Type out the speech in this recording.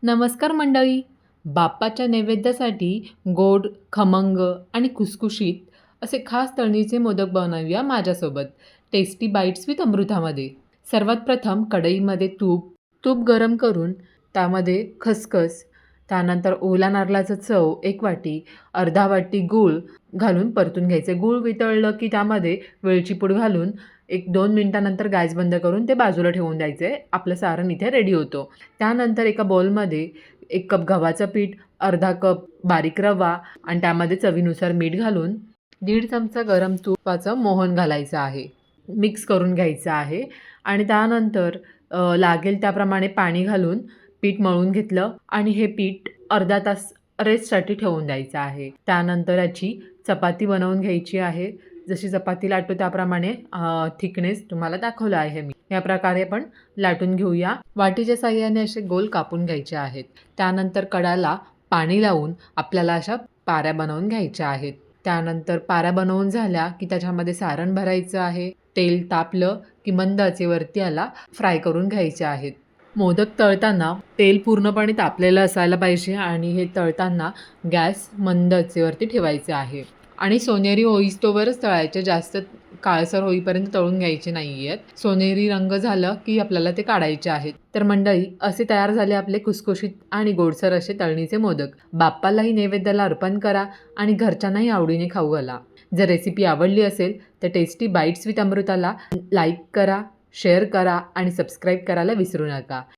नमस्कार मंडळी. बाप्पाच्या नैवेद्यासाठी गोड, खमंग आणि खुसखुशीत असे खास तळणीचे मोदक बनवूया माझ्यासोबत टेस्टी बाईट्स विथ अमृतामध्ये. सर्वात प्रथम कढईमध्ये तूप गरम करून त्यामध्ये खसखस, त्यानंतर ओला नारळाचं चव 1 वाटी, अर्धा वाटी गूळ घालून परतून घ्यायचे. गूळ वितळलं की त्यामध्ये वेलची पूड घालून 1-2 मिनिटानंतर गॅस बंद करून ते बाजूला ठेवून द्यायचे. आपलं सारण इथे रेडी होतं. त्यानंतर एका बाउलमध्ये 1 कप गव्हाचं पीठ, अर्धा कप बारीक रवा आणि त्यामध्ये चवीनुसार मीठ घालून 1.5 चमचा गरम तुपाचं मोहन घालायचं आहे. मिक्स करून घ्यायचं आहे आणि त्यानंतर लागेल त्याप्रमाणे पाणी घालून पीठ मळून घेतलं आणि हे पीठ अर्धा तास रेस्टसाठी ठेवून द्यायचं आहे. त्यानंतर याची चपाती बनवून घ्यायची आहे. जशी चपाती लाटतो त्याप्रमाणे थिकनेस तुम्हाला दाखवला आहे मी. या प्रकारे आपण लाटून घेऊया. वाटीच्या साहाय्याने असे गोल कापून घ्यायचे आहेत. त्यानंतर कडाला पाणी लावून आपल्याला अशा पाऱ्या बनवून घ्यायच्या आहेत. त्यानंतर पाऱ्या बनवून झाल्या की त्याच्यामध्ये सारण भरायचं आहे. तेल तापलं की मंद आचेवरती याला फ्राय करून घ्यायचे आहेत. मोदक तळताना तेल पूर्णपणे तापलेलं असायला पाहिजे आणि हे तळताना गॅस मंद आचेवरती ठेवायचे आहे आणि सोनेरी होईस्तोवरच तळायचे. जास्त काळसर होईपर्यंत तळून घ्यायचे नाही आहेत. सोनेरी रंग झालं की आपल्याला ते काढायचे आहेत. तर मंडळी, असे तयार झाले आपले खुसखुशीत आणि गोडसर असे तळणीचे मोदक. बाप्पालाही नैवेद्याला अर्पण करा आणि घरच्यांनाही आवडीने खाऊ घाला. जर रेसिपी आवडली असेल तर टेस्टी बाईट्स विथ अमृताला लाईक करा, शेअर करा आणि सबस्क्राईब करायला विसरू नका.